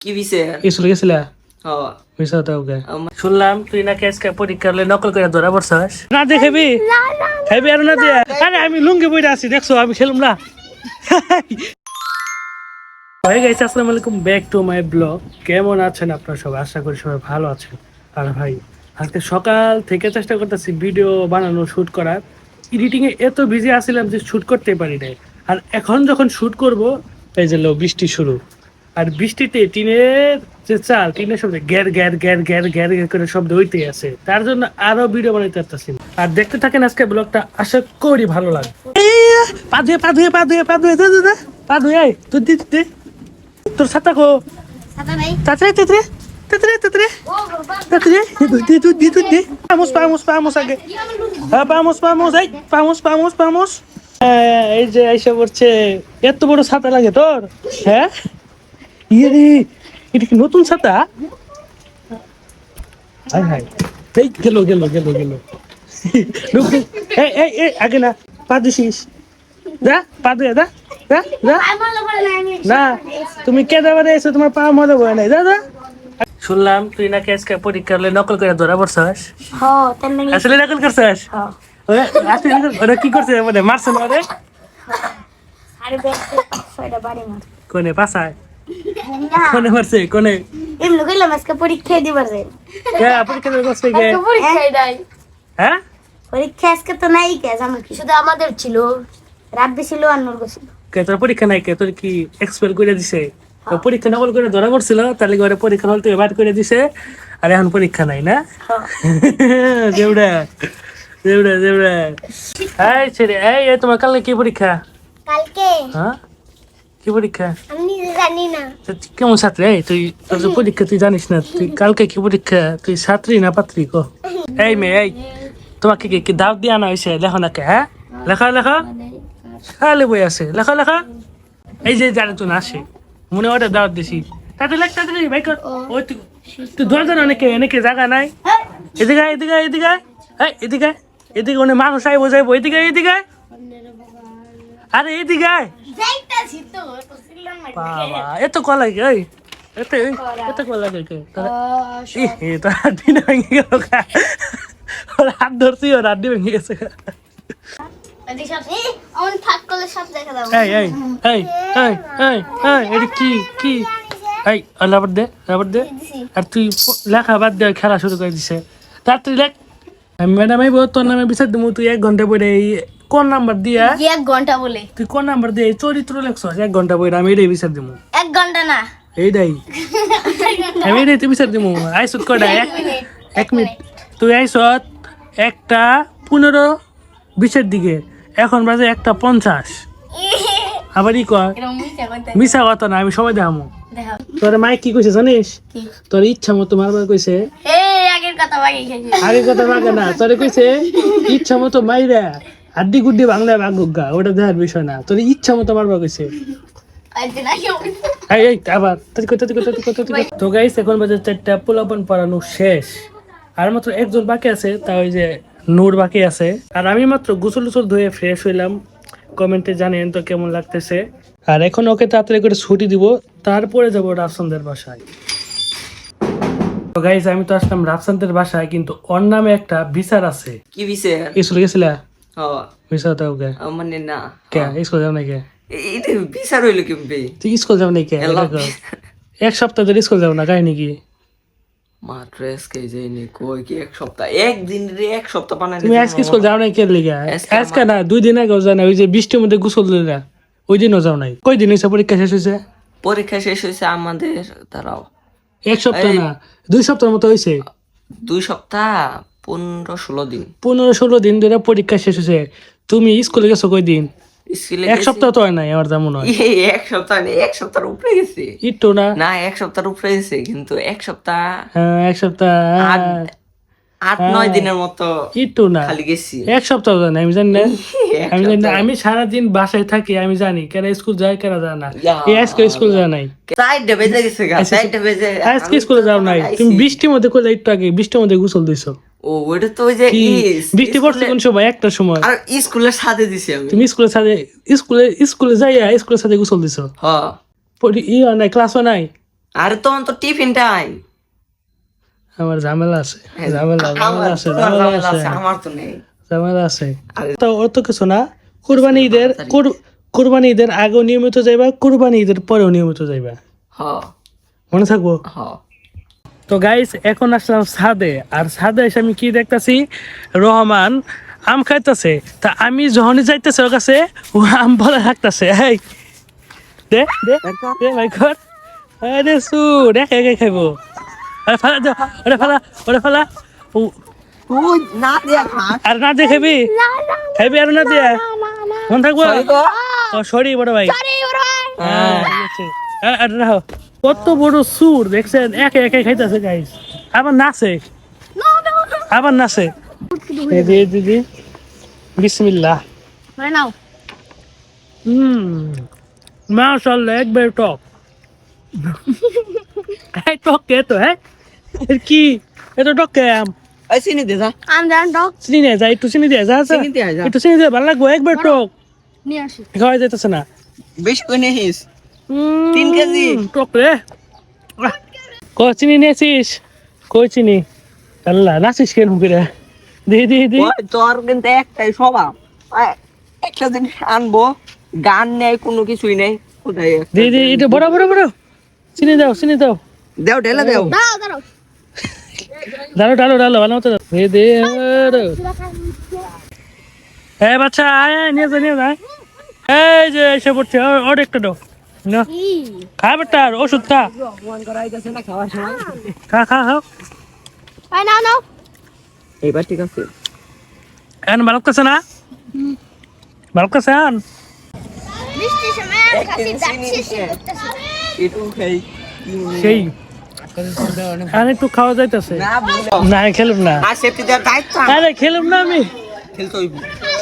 কি বিছে? স্কুলে গেছিলা? হ্যাঁ। মিশা তো ওকে শুনলাম তুই নাকি আজকে পরীক্ষা হলে নকল করে ধরা পড়ছস। না দে খাবি খাবি আর না দিয়া। আরে আমি লুঙ্গি বইরা আছি দেখছো, আমি খেলুম না। হাই গাইস, আসসালামু আলাইকুম, ব্যাক টু মাই ব্লগ। কেমন আছেন আপনারা সবাই? আশা করি সবাই ভালো আছেন। আর ভাই আজকে সকাল থেকে চেষ্টা করতেছি ভিডিও বানানো, শুট করার। এডিটিং এ এত বিজি আছিলাম যে শুট করতে পারি নাই। আর এখন যখন শুট করব, এই যে লো বৃষ্টি শুরু। আর বৃষ্টিতে টিনের যে চাল, টিনের শব্দ গ্যার গ্যার গ্যার গ্যার গ্যার গ্যার করে শব্দ হইতেই আছে। তার জন্য আরো ভিডিও বানাইতে পারতেছি। আর দেখতে থাকেন আজকে ব্লগটা, আশা করি ভালো লাগবে। পা ধুয়ে পা ধুয়ে পা ধুয়ে পা ধুয়ে পা ধুয়ে তুই দিতে তোর ছাতা কো? ছাতা নাই। তাড়াতাড়ি তাড়াতাড়ি তাড়াতাড়ি তাড়াতাড়ি তাড়াতাড়ি তুই পামুস পামুস পামুস আগে। হ্যাঁ পামুস পামুস, এই পামুস পামুস পামুস। এই যে আইসা পড়ছে। এত বড় ছাতা লাগে তোর? হ্যাঁ ইয়ে রে, এটা কি নতুন ছাতা? হাই হাই, এই গেল গেল গেল গেল। এই এই এই আগে না, পা দিছিস? যা পা দিয়ে যা যা যা। না তুমি কে দেবারে এসে তোমার পা মজা বয় নাই, যা যা। শুনলাম তুই নাকি আজকে পরীক্ষা হলে নকল করে ধরা পড়ছস। হ্যাঁ, তার নাকি আসলে নকল করছস? হ্যাঁ। ওরা কি করছে মানে মারছে না রে? আরে বেশি 6টা বাড়ি মার। কোনে পাছায়? না, কোনে মারছে কোনে? এমনি কইলাম আজকে পরীক্ষা দিবার যাই। কে পরীক্ষা দিতে করছে কে? পরীক্ষাই নাই। হ্যাঁ পরীক্ষা আজকে তো নাই, কে জানো কি? শুধু আমাদের ছিল, রাব্বি ছিল আর নূর ছিল। কে তোর পরীক্ষা নাই কে? তোর কি এক্সপেল করে দিছে? তো পরীক্ষা নকল করে ধরা পড়ছিল, তাহলে ঘরে পরীক্ষা হল থেকে বার করে দিছে। আর এখন পরীক্ষা নাই না? দেউড়া দেউড়া দেউড়া। এই ছেড়ে এই এই তোমার কালকে কি পরীক্ষা? কালকে হ্যাঁ কি পরীক্ষা? আমি নিজে জানি না। তা তুই কেমন ছাত্রী? এই তুই তোর যে পরীক্ষা তুই জানিস না, তুই কালকে কি পরীক্ষা? তুই ছাত্রী না পাত্রী কো? এই মেয়ে এই, তোমাকে কি কি দাওয়াত দিয়ে আনা হয়েছে? লেখো না কে? হ্যাঁ লেখা লেখা খালি বই আছে, লেখা লেখা। এই যে যারা তুই আসে মনে হয় দাওয়াত দিছি, তাতে লেখ তাড়াতাড়ি ভাই কর। ওই তুই তুই ধরছেন অনেকে অনেকে জায়গা নাই। এদিকে আয়, এদিকে আয়, এদিকে আয়। এই এদিকে আয়, এদিকে অনেক মানুষ আইবো যাইবো, এদিকে আয়, এদিকে আয়। আরে এদিকে আয়। যাইতাছি তো, তো ছিলাম না। বাবা এত কলা কে? এই এত এত কলা কে? তার হাড্ডি ভেঙে গেল। ওর হাত ধরছি, ওর হাড্ডি ভেঙে গেছে। এদিকে সব অন থাক করলে সব দেখা দাও। এই এই এই এই এই এই এটা কি কি? এই রাবার দে রাবার দে। আর তুই লেখা বাদ দে, খেলা শুরু করে দিছে। তাড়াতাড়ি লেখ। আমি ম্যাডাম আইব, তোর নামে বিচার দেবো। তুই 1 ঘন্টা পরে কোন নাম্বার দিয়া? 1 ঘন্টা বলে তুই কোন নাম্বার দিয়ে চরিত্র লেখছ? 1 ঘন্টা পরে আমি এটাই বিচার দেবো। 1 ঘন্টা না, এইটাই আমি এটাই তুই বিচার দেবো। আইসত কয়টা? 1 মিনিট। তুই আইসত 1:15 দিকে, এখন বাজে 1:50। আবার ই কর এরকম মিছা কইতে মিশা কথা না, আমি সবাই দেখামো। দেখো তোর মাই কি কইছে জানিস? কি? তোর ইচ্ছা মতো মারবার কইছে। এই আগের কথা বাকি খেয়েছি। আগে কথা ভাগে না, তোরে কইছে ইচ্ছা মতো মাইরা হাড্ডি গুড্ডি বাংলা ভাগুগা, ওটা দেখার বিষয় না। তোর ইচ্ছা মতো মারবার কইছে। আইতে না কেউ। এই এই আবার তো গাইস, এখন বাজে 4টা, পোলাপন পড়ানো শেষ। আর মাত্র একজন বাকি আছে, তা ওই যে নূর বাকি আছে। আর আমি মাত্র গোসল টোসল ধুয়ে ফ্রেশ হইলাম। কমেন্টে জানেন তো কেমন লাগতেছে। আর এখন ওকে তাড়াতাড়ি করে ছুটি দিব, তারপরে যাবো রাফসানদের বাসায়। তো গাইস, আমি তো আসলাম রাফসানদের বাসায়, কিন্তু ওর নামে একটা বিচার আছে। কি বিছে? স্কুলে গেছিলা? হ্যাঁ। বিচার দাও কে? মানে না। কে স্কুল যাও নাই কে? এটা বিচার হইলো কেমবে? তুই স্কুল যাও নাই কে? এলা 1 সপ্তাহ ধরে স্কুল যাও না, কাহিনী কি? মাত্র আজকে যাইনি, কই কি 1 সপ্তাহ? একদিন রে 1 সপ্তাহ বানাই। তুমি আজকে স্কুল যাও নাই কে লিগা? আজকে না, 2 দিন আগে যাও না, ওই যে বৃষ্টির মধ্যে গোসল দিলা, ওই দিনও যাও নাই। কই দিন হয়েছে পরীক্ষা শেষ হয়েছে? পরীক্ষা শেষ হয়েছে আমাদের, দাঁড়াও, 1 সপ্তাহ না 2 সপ্তাহের মতো হয়েছে। 2 সপ্তাহ 15-16 দিন। 15-16 দিন ধরে পরীক্ষা শেষ হয়েছে। তুমি স্কুলে গেছো কই দিন? স্কুলে 1 সপ্তাহ তো হয় নাই আমার যেমন হয়। 1 সপ্তাহ নেই, 1 সপ্তাহের উপরে গেছে। একটু না না 1 সপ্তাহের উপরে গেছে, কিন্তু 1 সপ্তাহ 1 সপ্তাহ 8-9 দিনের মতো একটু না, খালি গেছি। 1 সপ্তাহ জানি আমি জানি না। এক আমি জানি না, সপ্তাহ। আমি সারাদিন বাসায় থাকি, আমি জানি কেন স্কুল যায় কেন যায় না। ইয়া। এই আজকে স্কুল যায় নাই, 4টা বেজে গেছে গা, 4টা বেজে। আজকে স্কুলে যাও নাই। তুমি বৃষ্টির মধ্যে করলে, একটু আগে বৃষ্টির মধ্যে গোসল দিছো। ও ওইটা তো ওই যে কি বৃষ্টি পড়ছে কোন সময়? 1টার সময়। আর স্কুলের সাথে দিছি আমি। তুমি স্কুলের সাথে স্কুলে যাইয়া স্কুলের সাথে গোসল দিছো? হ্যাঁ। নাই, ক্লাসও নাই? আরে তখন তো টিফিন টাইম। আমার ঝামেলা আছে, ঝামেলা আছে, আমার তো নেই। ঝামেলা আছে। তো ওর তো কিছু না, কুরবানি ঈদের আগেও নিয়মিত যাইবা, কুরবানি ঈদের পরেও নিয়মিত যাইবা, হ মনে থাকবো। হ। তো গাইস এখন আসলাম ছাদে, আর ছাদে এসে আমি কি দেখতাছি, রহমান আম খাইতেছে। তা আমি যখনই যাইতেছে ওর কাছে, ও আম বলে থাকতেছে, এই দে দে দে ভাই কর, আরে সুর একে একে খাইবো। আরে ফালা দাও, ওরে ফালা, ওরে ফালা। ও তুই না দিয়া খা। আর না দিয়ে খাবি, খাইবি আর না দিয়ে মন থাকবো। ও সরি বড় ভাই। হ্যাঁ ঠিক আছে। আর রাখো। কত বড় সুর দেখছেন, একে একে খাইতেছে গাইস, আবার নাচে, আবার নাচে। দিদি বিসমিল্লাহ। মাশাআল্লাহ একবার টক। এই টক কে তো, হ্যাঁ কি এটা টক কে? আম এই চিনি দে যা। চিনি নিয়ে যা, একটু চিনি দিয়ে যা, চিনি দিয়ে যা। একটু চিনি দিয়ে ভালো লাগবো, একবার টক খাওয়া যাইতেছে না। বেশি করে নিস। 3 কেজি টক রে। চিনি নিয়েছিস? কই চিনি? আল্লাহ নাচিস কেন ফিরে? দি ওই তোর কিন্তু একটাই স্বভাব, একটা জিনিস আনবো, গান নেই, কোনো কিছুই নেই। কোথায় দি এটা বড় বড় বড় চিনি দাও, চিনি দাও, দেও, ঢেলে দেও। ডালো ডালো ডালো ভালো মতো দাও। দে হ্যাঁ বাচ্চা, আয় আয় নিয়ে যা, নিয়ে যা। এই যে এসে পড়ছে, ওর একটা দাও না, খা বেটা, ওষুধ খা, খা খা খাও। এইবার ঠিক আছে। এখন ভালো কাছে না, ভালো কাছে আন। একটু খাই। সেই আর একটু খাওয়া যাইতেছে না না, খেলুম না, আর সেফটি দেওয়ার দায়িত্ব আরে খেলুম না, আমি খেলতে হইব।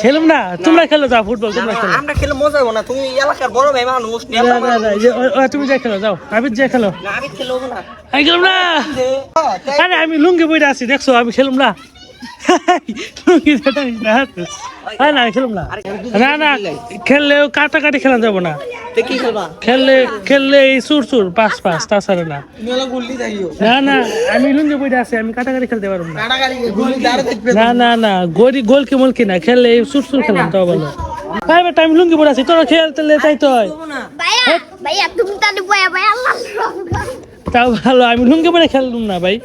খেলুম না, তোমরা খেলো যাও, ফুটবল তোমরা খেলো। আমরা খেলে মজা হবো না, তুমি এলাকার বড় ভাই মানুষ। না, না, না, তুমি যাই খেলো, যাও আবির যাই খেলো। না, আমি খেলে হবো না। আমি খেলুম না, আরে আমি লুঙ্গি বইটা আছি দেখছো, আমি খেলুম না। লুঙ্গি যেটা না, আরে না আমি খেলুম না, না না খেললেও কাটাকাটি খেলা যাবো না, কি খেলবা? খেললে এই সুর সুর পাঁচ পাঁচ, তাছাড়া না। না না আমি লুঙ্গি বইটা আছি, আমি কাটাকাটি খেলতে পারবো না। না না না গোলকি মোলকি না, খেললে এই সুর সুর খেলাম তাও ভালো। ভাই বেটা আমি লুঙ্গি পরে আছি, তোরা খেলতে চাই তো হয় তাও ভালো, আমি লুঙ্গি পরে খেললাম না ভাই।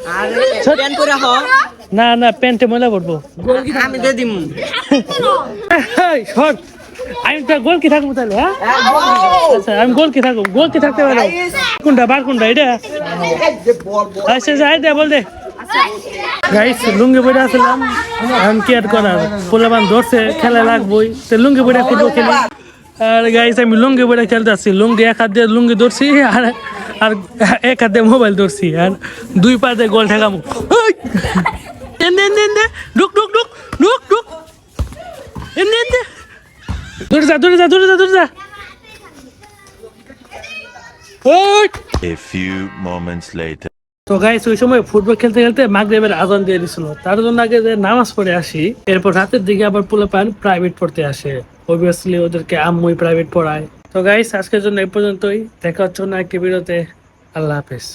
না না প্যান্টে ময়লা পড়বো, আমি দিয়ে দিম। শর্ট আমি তো গোলকি থাকবো তাহলে। হ্যাঁ আচ্ছা আমি গোলকি থাকতে পারো। কোনটা বার কোনটা এটা? আচ্ছা যাই দে বল দে। গাইস লুঙ্গি বইটা আসলাম, এখন কি আর করার, পোলাবান ধরছে খেলা লাগবোই, তো লুঙ্গি বইটা ফুটবল খেলি। আর গাইস আমি লুঙ্গি বইটা খেলতে আসছি, লুঙ্গি এক হাত দিয়ে লুঙ্গি ধরছি, আর আর এক হাত দিয়ে মোবাইল ধরছি, আর দুই পা দিয়ে গোল ঠেকামো। ঢুক ঢুক ঢুক ঢুক ঢুক, দূরে যা দূরে যা দূরে যা দূরে যা। A few moments later. তো গাইস ওই সময় ফুটবল খেলতে খেলতে মাগরিবের আজান দিয়ে দিছিল, তার জন্য আগে যে নামাজ পড়ে আসি, এরপর রাতের দিকে আবার পোলাপান প্রাইভেট পড়তে আসে, অবভিয়াসলি ওদেরকে আম্মুই প্রাইভেট পড়ায়। তো গাইস আজকের জন্য এই পর্যন্তই, দেখা হচ্ছে না একটি ভিডিওতে। আল্লাহ হাফেজ।